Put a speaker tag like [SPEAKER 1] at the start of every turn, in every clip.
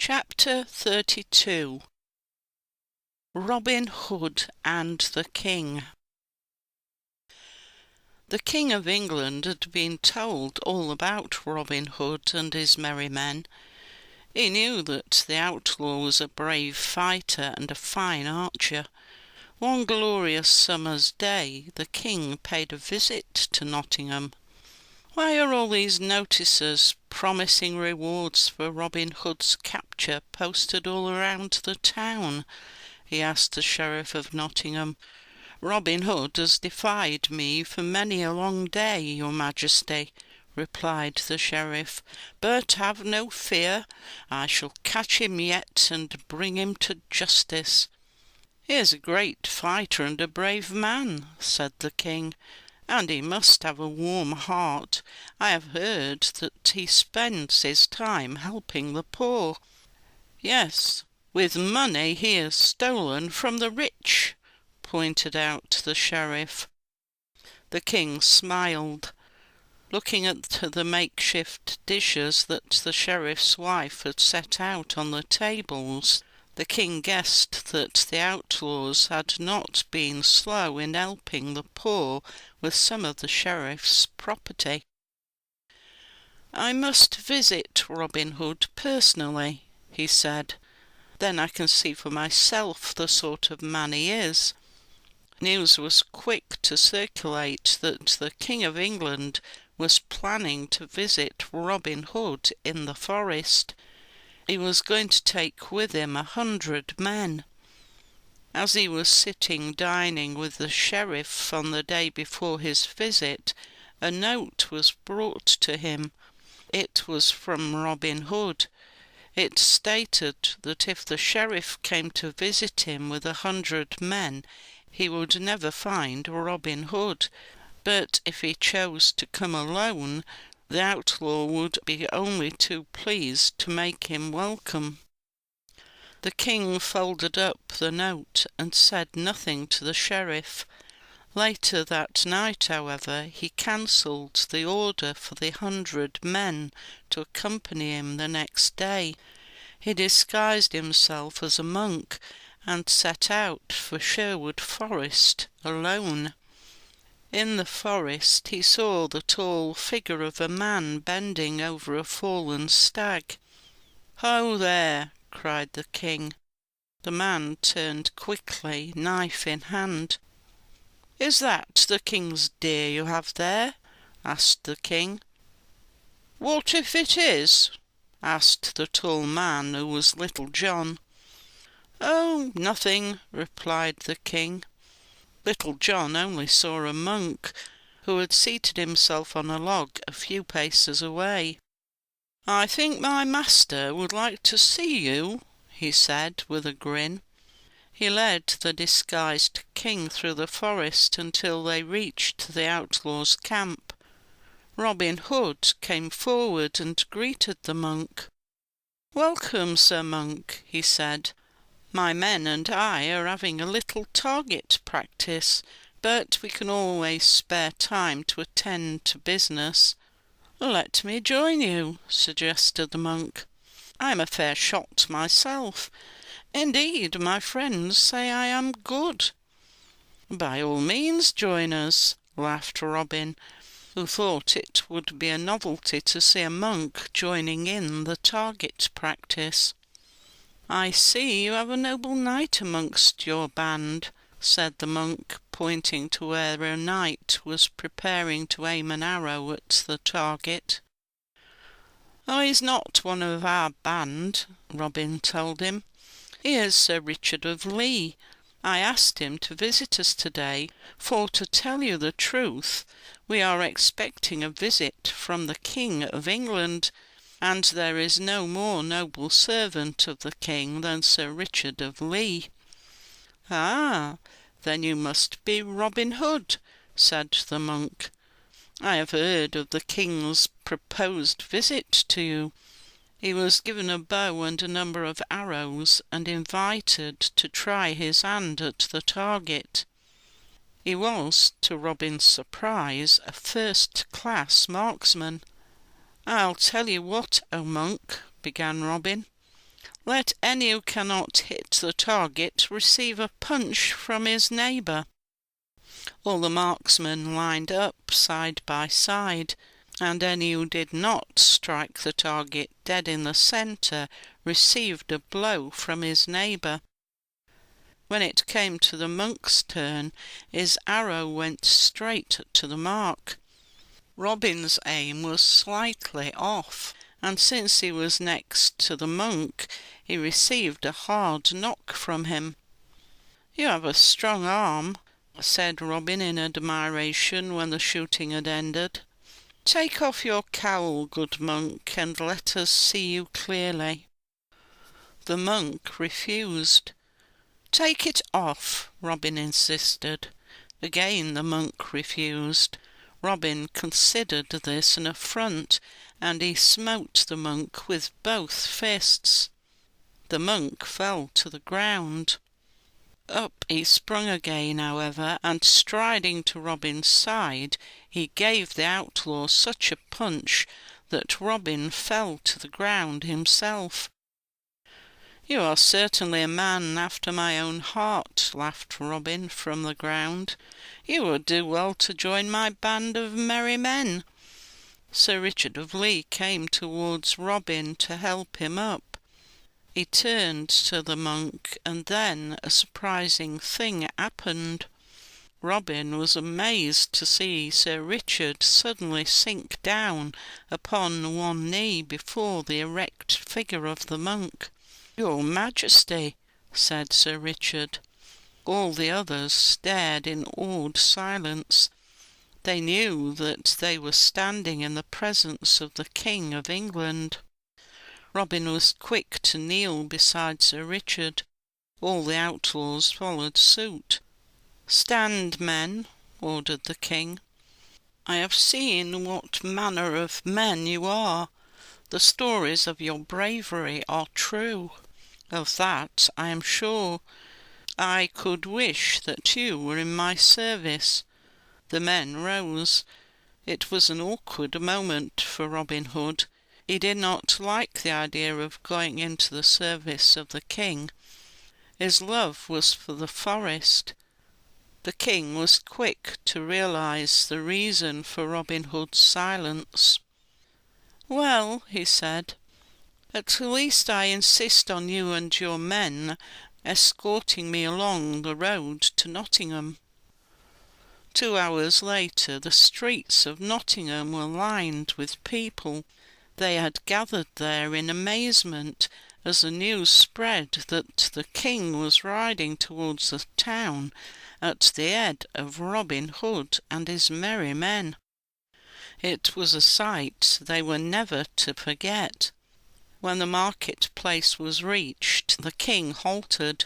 [SPEAKER 1] Chapter 32. Robin Hood and the King. The King of England had been told all about Robin Hood and his merry men. He knew that the outlaw was a brave fighter and a fine archer. One glorious summer's day the King paid a visit to Nottingham. "Why are all these notices promising rewards for Robin Hood's capture posted all around the town?" he asked the Sheriff of Nottingham. "Robin Hood has defied me for many a long day, your Majesty," replied the Sheriff, "but have no fear, I shall catch him yet and bring him to justice." "He is a great fighter and a brave man," said the King, "and he must have a warm heart. I have heard that he spends his time helping the poor." "Yes, with money he has stolen from the rich," pointed out the Sheriff. The King smiled. Looking at the makeshift dishes that the Sheriff's wife had set out on the tables, the King guessed that the outlaws had not been slow in helping the poor with some of the Sheriff's property. "I must visit Robin Hood personally," he said. "Then I can see for myself the sort of man he is." News was quick to circulate that the King of England was planning to visit Robin Hood in the forest. He was going to take with him 100 men. As he was sitting dining with the Sheriff on the day before his visit, a note was brought to him. It was from Robin Hood. It stated that if the Sheriff came to visit him with 100 men, he would never find Robin Hood, but if he chose to come alone, the outlaw would be only too pleased to make him welcome. The King folded up the note and said nothing to the Sheriff. Later that night, however, he cancelled the order for the 100 men to accompany him the next day. He disguised himself as a monk and set out for Sherwood Forest alone. In the forest he saw the tall figure of a man bending over a fallen stag. "Ho there!" cried the King. The man turned quickly, knife in hand. "Is that the King's deer you have there?" asked the King. "What if it is?" asked the tall man, who was Little John. "Oh, nothing," replied the King. Little John only saw a monk, who had seated himself on a log a few paces away. "I think my master would like to see you," he said with a grin. He led the disguised King through the forest until they reached the outlaw's camp. Robin Hood came forward and greeted the monk. "Welcome, Sir Monk," he said. "My men and I are having a little target practice, but we can always spare time to attend to business." "Let me join you," suggested the monk. "I'm a fair shot myself. Indeed, my friends say I am good." "By all means join us," laughed Robin, who thought it would be a novelty to see a monk joining in the target practice. "I see you have a noble knight amongst your band," said the monk, pointing to where a knight was preparing to aim an arrow at the target. "Oh, he's not one of our band," Robin told him. "He is Sir Richard of Lee. I asked him to visit us today, for to tell you the truth, we are expecting a visit from the King of England, and there is no more noble servant of the King than Sir Richard of Lee." "Ah, then you must be Robin Hood," said the monk. "I have heard of the King's proposed visit to you. He was given a bow and a number of arrows, and invited to try his hand at the target. He was, to Robin's surprise, a first-class marksman." "I'll tell you what, O monk," began Robin. Let any who cannot hit the target receive a punch from his neighbour. All the marksmen lined up side by side, and any who did not strike the target dead in the centre received a blow from his neighbour. When it came to the monk's turn, his arrow went straight to the mark. Robin's aim was slightly off, and since he was next to the monk, he received a hard knock from him. "You have a strong arm," said Robin in admiration when the shooting had ended. "Take off your cowl, good monk, and let us see you clearly." The monk refused. "Take it off," Robin insisted. Again the monk refused. Robin considered this an affront, and he smote the monk with both fists. The monk fell to the ground. Up he sprung again, however, and striding to Robin's side, he gave the outlaw such a punch that Robin fell to the ground himself. "You are certainly a man after my own heart," laughed Robin from the ground. "You would do well to join my band of merry men." Sir Richard of Lee came towards Robin to help him up. He turned to the monk, and then a surprising thing happened. Robin was amazed to see Sir Richard suddenly sink down upon one knee before the erect figure of the monk. "Your Majesty," said Sir Richard. All the others stared in awed silence. They knew that they were standing in the presence of the King of England. Robin was quick to kneel beside Sir Richard. All the outlaws followed suit. "Stand, men," ordered the king. "I have seen what manner of men you are. The stories of your bravery are true. Of that I am sure. I could wish that you were in my service." The men rose. It was an awkward moment for Robin Hood. He did not like the idea of going into the service of the king. His love was for the forest. The king was quick to realize the reason for Robin Hood's silence. "Well," he said, "at least I insist on you and your men escorting me along the road to Nottingham." 2 hours later the streets of Nottingham were lined with people. They had gathered there in amazement as the news spread that the king was riding towards the town at the head of Robin Hood and his merry men. It was a sight they were never to forget. When the market-place was reached, the king halted.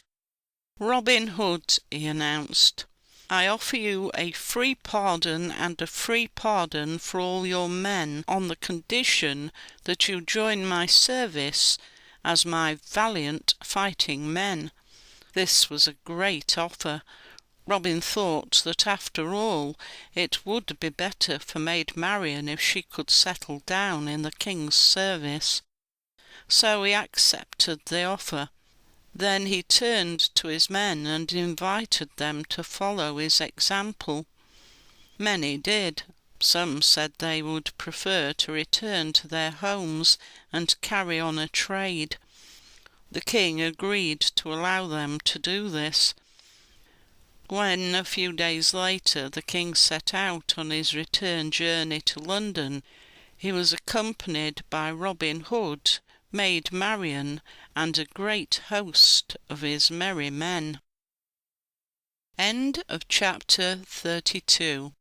[SPEAKER 1] "Robin Hood," he announced, "I offer you a free pardon and a free pardon for all your men on the condition that you join my service as my valiant fighting men." This was a great offer. Robin thought that after all it would be better for Maid Marian if she could settle down in the king's service. So he accepted the offer. Then he turned to his men and invited them to follow his example. Many did. Some said they would prefer to return to their homes and carry on a trade. The king agreed to allow them to do this. When, a few days later, the king set out on his return journey to London, he was accompanied by Robin Hood, Maid Marian, and a great host of his merry men. End of chapter 32.